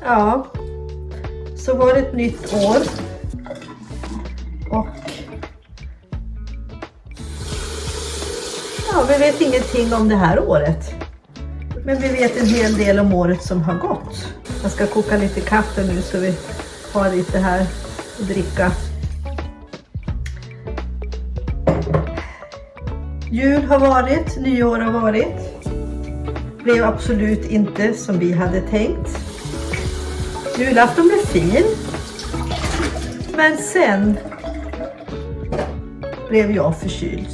Ja, så var det ett nytt år. Och ja, vi vet ingenting om det här året. Men vi vet en hel del om året som har gått. Jag ska koka lite kaffe nu så vi har lite här att dricka. Jul har varit, nyår har varit. Blev absolut inte som vi hade tänkt. Julafton blev fin. Men sen blev jag förkyld.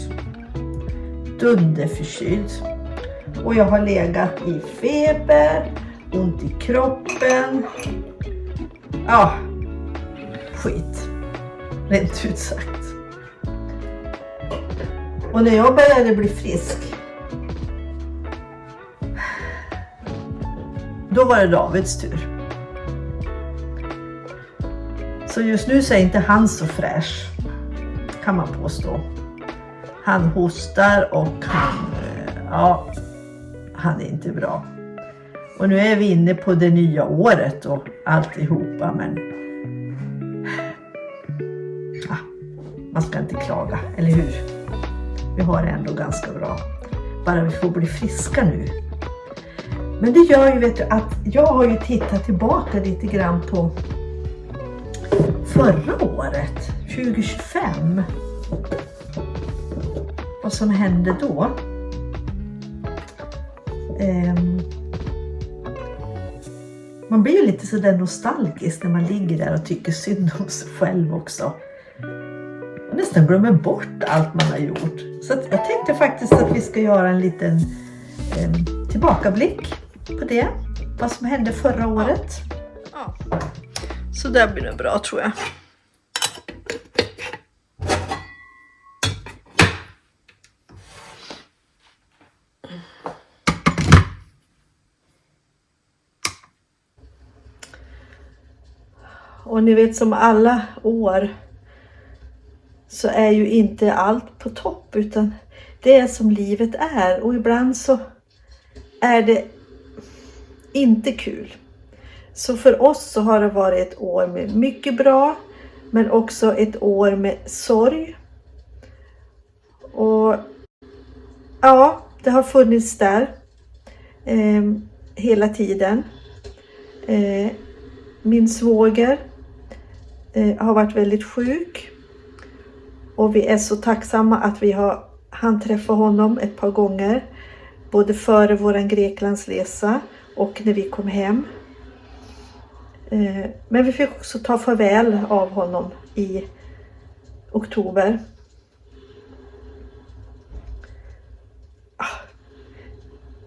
Dunderförkyld. Och jag har legat i feber, ont i kroppen. Ja, skit. Rent ut sagt. Och när jag började bli frisk, då var det Davids tur. Så just nu så är inte han så fräsch, kan man påstå. Han hostar och han är inte bra. Och nu är vi inne på det nya året och alltihopa, men man ska inte klaga, eller hur? Vi har det ändå ganska bra. Bara vi får bli friska nu. Men det gör ju, vet du, att jag har ju tittat tillbaka lite grann på förra året, 2025. Vad som hände då. Man blir ju lite sådär nostalgisk när man ligger där och tycker synd om sig själv också. Man nästan glömmer bort allt man har gjort. Så att jag tänkte faktiskt att vi ska göra en liten tillbakablick på det. Vad som hände förra året. Ja. Så där blir det bra, tror jag. Och ni vet, som alla år så är ju inte allt på topp, utan det är som livet är. Och ibland så är det inte kul. Så för oss så har det varit ett år med mycket bra, men också ett år med sorg. Och ja, det har funnits där hela tiden. Min svåger har varit väldigt sjuk. Och vi är så tacksamma att vi hann träffa honom ett par gånger. Både före våran Greklandsresa och när vi kom hem. Men vi fick också ta farväl av honom i oktober.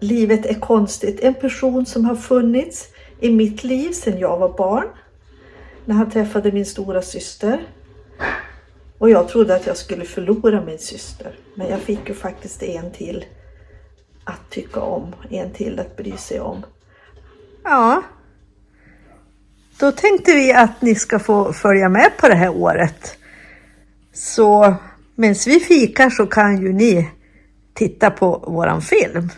Livet är konstigt. En person som har funnits i mitt liv sedan jag var barn. När han träffade min stora syster. Och jag trodde att jag skulle förlora min syster. Men jag fick ju faktiskt en till att tycka om. En till att bry sig om. Ja. Då tänkte vi att ni ska få följa med på det här året. Så medan vi fikar så kan ju ni titta på våran film.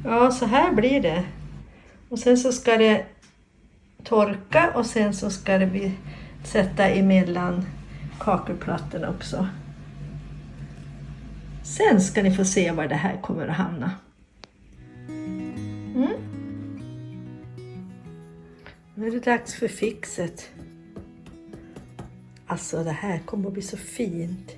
Ja, så här blir det. Och sen så ska det torka och sen så ska det sätta emellan kakelplattorna också. Sen ska ni få se var det här kommer att hamna. Nu är det dags för fixet. Alltså det här kommer att bli så fint.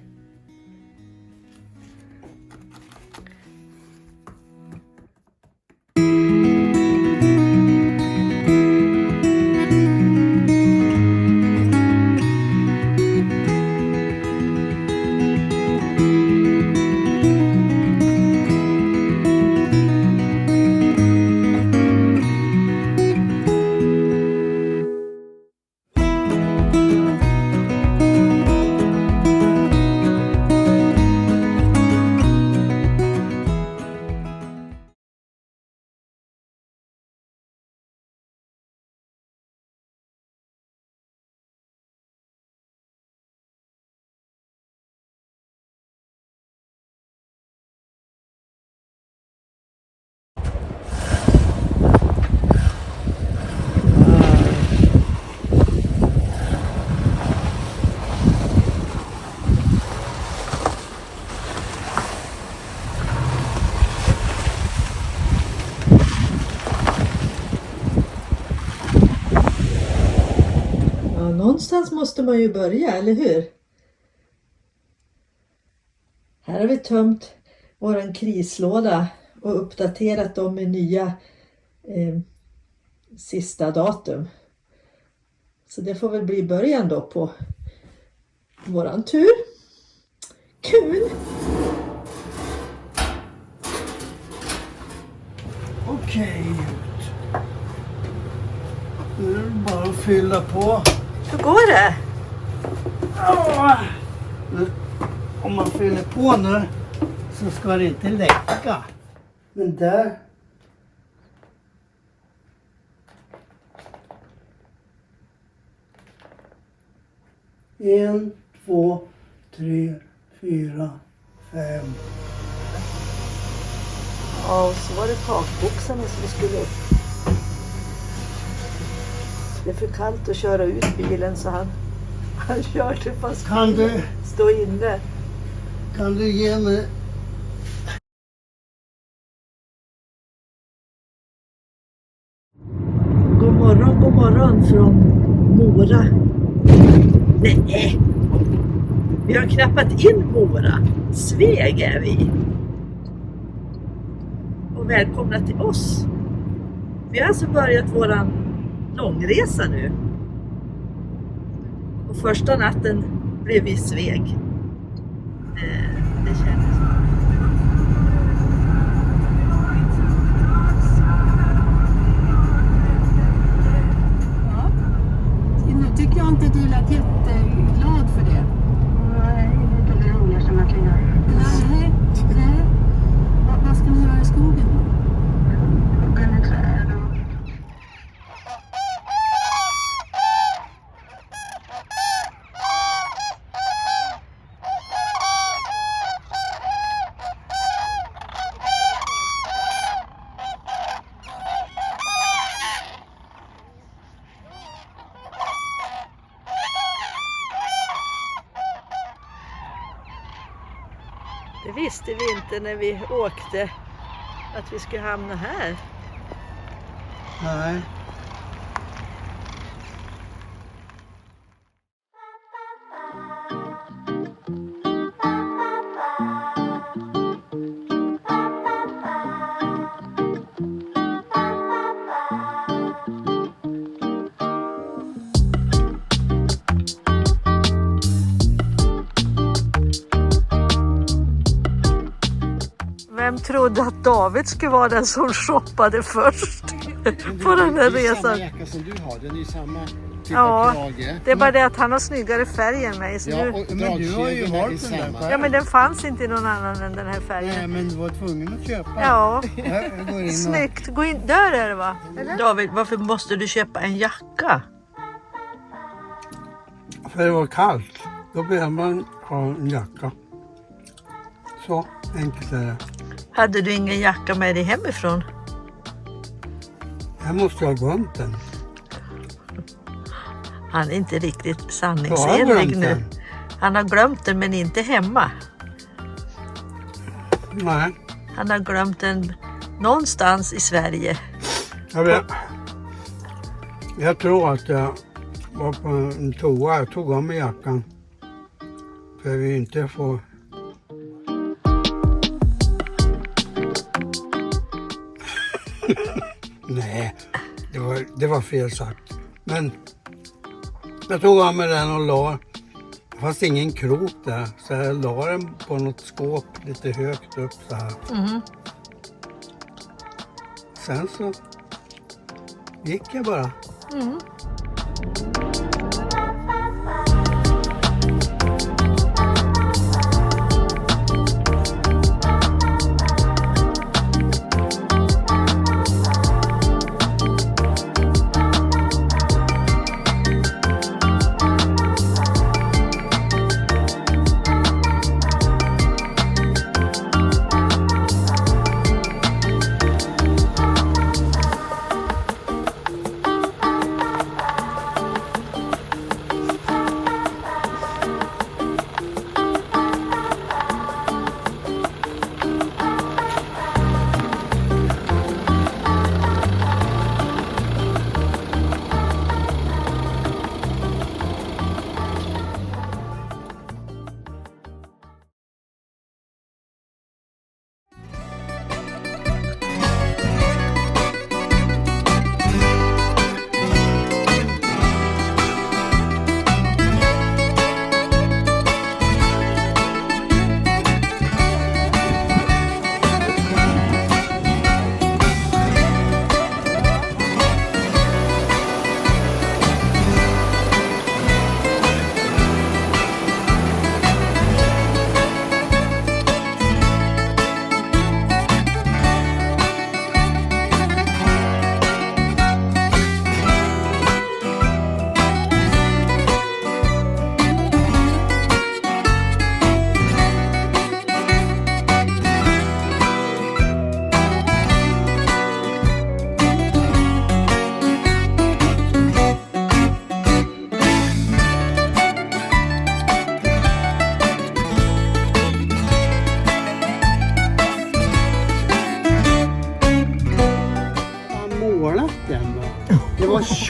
Ja, någonstans måste man ju börja, eller hur? Här har vi tömt våran krislåda och uppdaterat dem med nya sista datum. Så det får väl bli början då på våran tur. Kul! Okej. Nu är det bara att fylla på. Hur går det? Om man fyller på nu så ska det inte läcka. Men där. En, två, tre, fyra, fem. Ja, och så var det takboxarna som vi skulle upp. Det är för kallt att köra ut bilen så han körde fast Kan du, stå inne. kan du ge mig? God morgon från Mora. Nej, vi har knappat in Mora. Sveg är vi. Och välkomna till oss. Vi har alltså börjat våran långresa nu. Och första natten blev vi i Sveg. Det kändes. Ja. Nu tycker jag inte du lät jätteglad för det. Nej, det är det roligaste man kan göra. Nej. Vad ska ni göra i skogen då? Hugga ner träd och... Det visste vi inte när vi åkte att vi skulle hamna här. Nej. Vem trodde att David skulle vara den som shoppade först på den här Det är samma resan? jacka som du har, den är ju samma typ Ja, av krage. det är bara det att han har snyggare färg än mig. Så Ja, nu... och Men du har ju dragkedjorna är valt den där samma. själv. Ja, men den fanns inte i någon annan än den här Nej, färgen. men du var tvungen att köpa. Ja, Jag går in och... snyggt. Gå in, där är det va? David, varför måste du köpa en jacka? För det var kallt. Då behöver man ha en jacka. Så enkelt är det. Hade du ingen jacka med dig hemifrån? Jag måste ha glömt den. Han är inte riktigt Jag har sanningsenlig glömt nu. den. Han har glömt den men inte hemma. Nej, Han har glömt den någonstans i Sverige. jag vet. Jag tror att jag var på en toa. Jag tog av mig jackan. För vi inte får... Nej, det var fel sagt. Men jag tog av mig den och la. Det fanns ingen krok där. Så jag la den på något skåp lite högt upp så här. Sen så gick jag bara.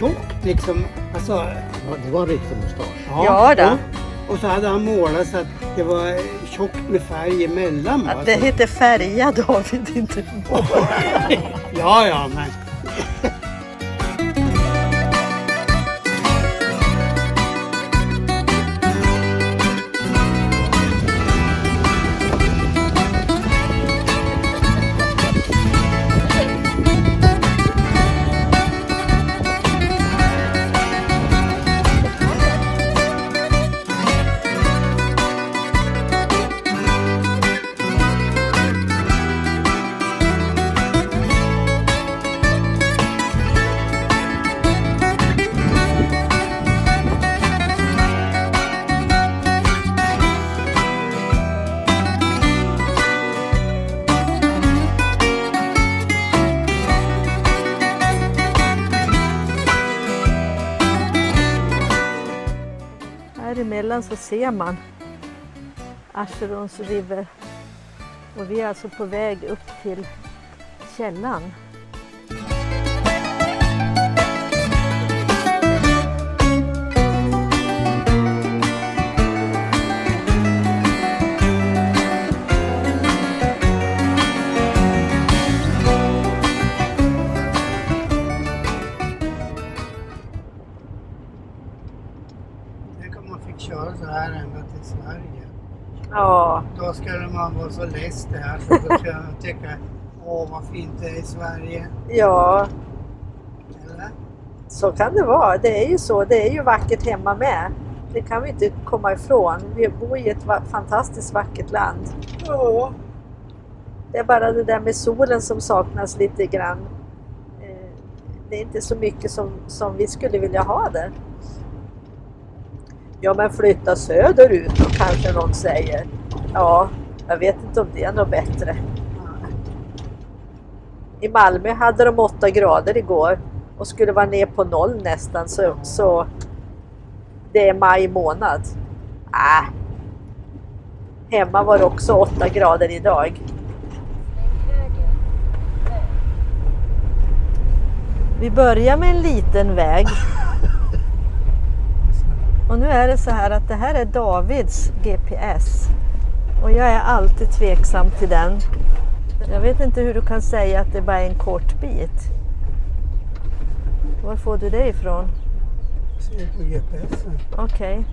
tjockt liksom. Alltså, Ja, det var en riktig mustasch. Ja då. Och så hade han målat så att det var tjockt med färg emellan. Va? Att det heter färga David, inte Ja, men. Här emellan så ser man Acherons River och vi är alltså på väg upp till källan. Tänk om man fick köra så här ända till Sverige. Ja, Då skulle man vara så less det här så då skulle man tycka åh vad fint det är i Sverige. ja, Eller? så kan det vara. Det är ju så. Det är ju vackert hemma med. Det kan vi inte komma ifrån. Vi bor i ett fantastiskt vackert land. Ja. Det är bara det där med solen som saknas lite grann. Det är inte så mycket som vi skulle vilja ha där. Ja, men flytta söderut och kanske någon säger. Ja, jag vet inte om det är något bättre. I Malmö hade de 8 grader igår och skulle vara ner på 0 nästan, så det är maj månad. Hemma var det också 8 grader idag. Vi börjar med en liten väg. Och nu är det så här att det här är Davids GPS. Och jag är alltid tveksam till den. Jag vet inte hur du kan säga att det bara är en kort bit. Var får du det ifrån? Ser på GPSen. Okej.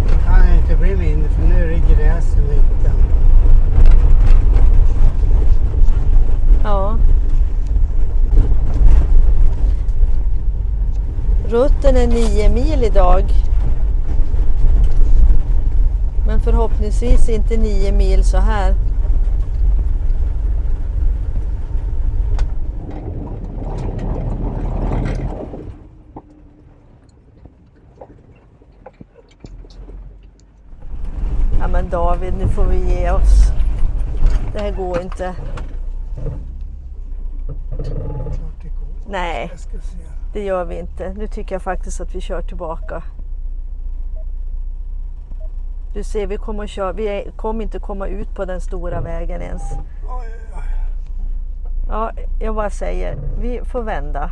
Det kan inte bli mindre för nu är det gräs i mitten. Ja. Rutten är 9 mil idag. Men förhoppningsvis inte 9 mil så här. Ja men David, nu får vi ge oss. Det här går inte. Klart det går. Nej, Jag ska se. det gör vi inte. Nu tycker jag faktiskt att vi kör tillbaka. Du ser, vi kommer inte komma ut på den stora vägen ens. Oj, oj. Ja, jag bara säger, vi får vända.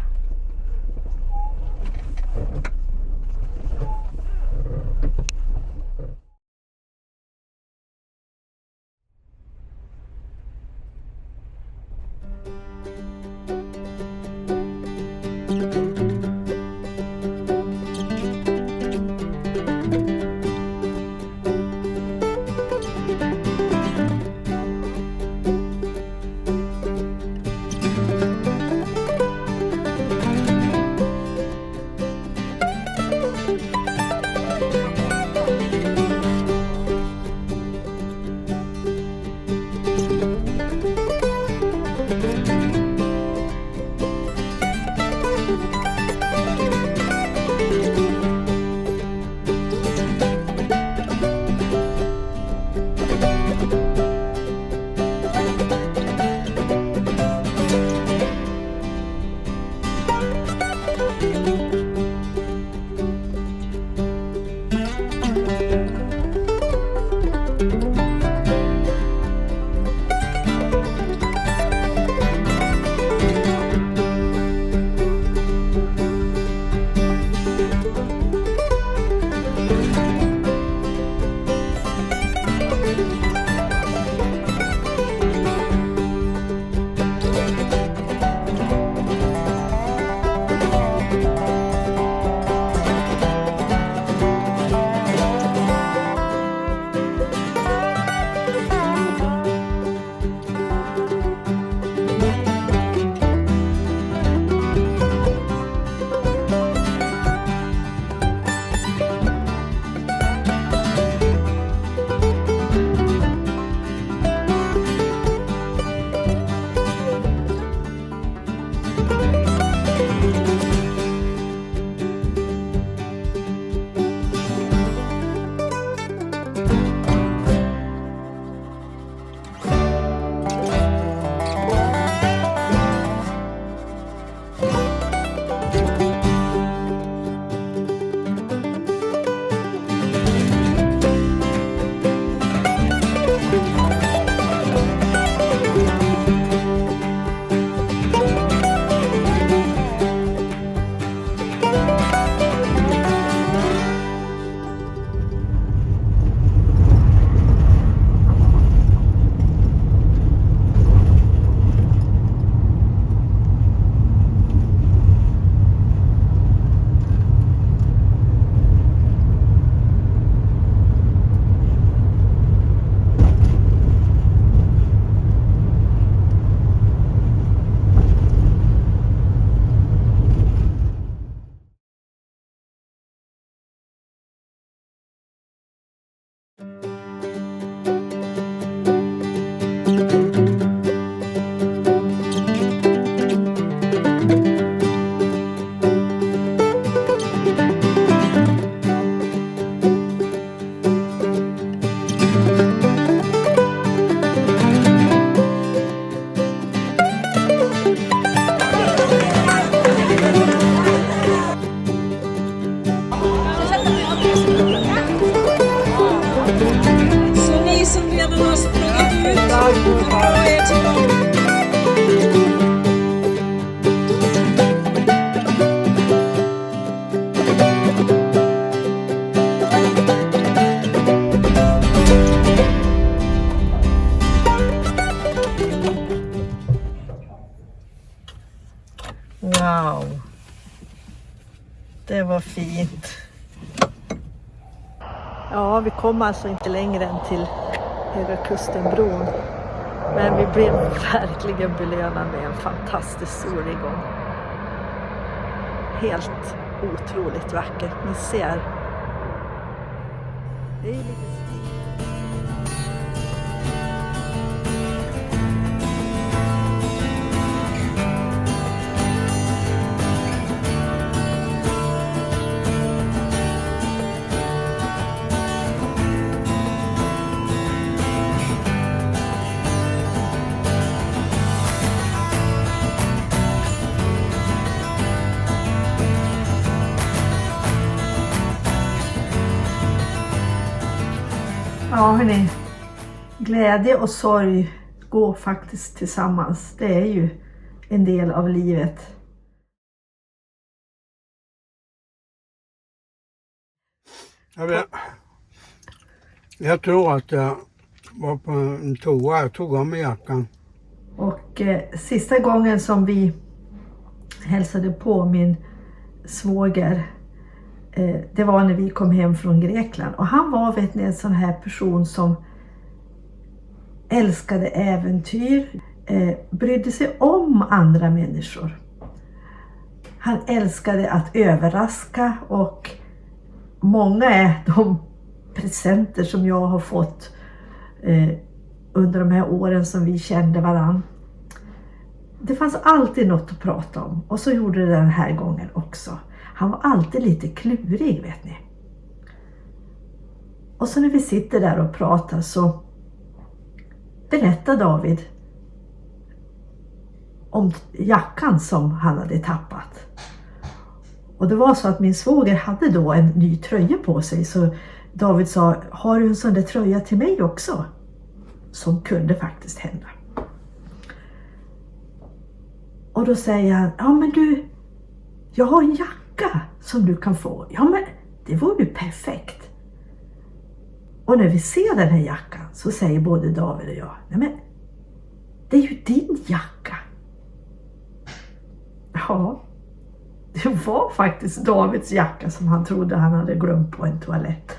som redan har sprungit ut. Ta er tillbaka. Wow. Det var fint. Ja, vi kom alltså inte längre än till Höga Kustenbron. Men vi blev verkligen belönade med en fantastisk solnedgång. Helt otroligt vackert. Ni ser. Det är lite stil. Ja hörni, glädje och sorg går faktiskt tillsammans. Det är ju en del av livet. Jag tror att jag var på en toa. Jag tog av mig jackan. Och sista gången som vi hälsade på min svåger, det var när vi kom hem från Grekland. Och han var vet ni, en sån här person som älskade äventyr, brydde sig om andra människor. Han älskade att överraska och många är de presenter som jag har fått under de här åren som vi kände varann. Det fanns alltid något att prata om och så gjorde det den här gången också. Han var alltid lite klurig vet ni. Och så när vi sitter där och pratar så berättar David om jackan som han hade tappat. Och det var så att min svåger hade då en ny tröja på sig så David sa, har du en sån där tröja till mig också? Som kunde faktiskt hända. Och då säger han, ja men du, jag har en jacka som du kan få. Ja men det vore ju perfekt. Och när vi ser den här jackan så säger både David och jag, nej men det är ju din jacka. Ja, det var faktiskt Davids jacka som han trodde han hade glömt på en toalett.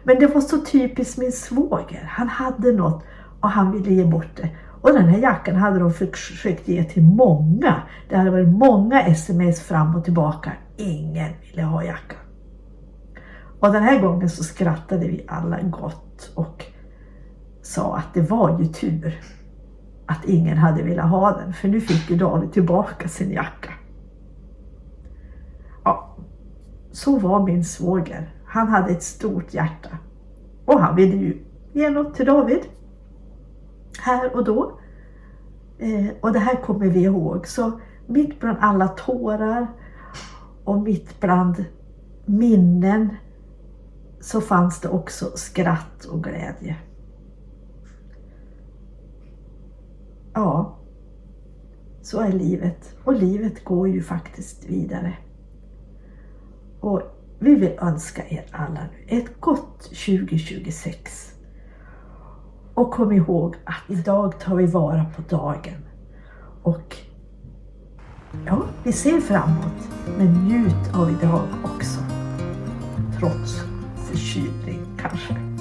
Men det var så typiskt min svåger. Han hade något och han ville ge bort det. Och den här jackan hade de försökt ge till många. Det hade varit många sms fram och tillbaka. Ingen ville ha jackan. Och den här gången så skrattade vi alla gott och sa att det var ju tur att ingen hade velat ha den. För nu fick ju David tillbaka sin jacka. Ja, så var min svåger. Han hade ett stort hjärta. Och han ville ju ge något till David. Här och då. Och det här kommer vi ihåg. Så mitt bland alla tårar och mitt bland minnen så fanns det också skratt och glädje. Ja, så är livet. Och livet går ju faktiskt vidare. Och vi vill önska er alla nu ett gott 2026. Och kom ihåg att idag tar vi vara på dagen. Och ja, vi ser framåt. Men njut av idag också. Trots förkylning kanske.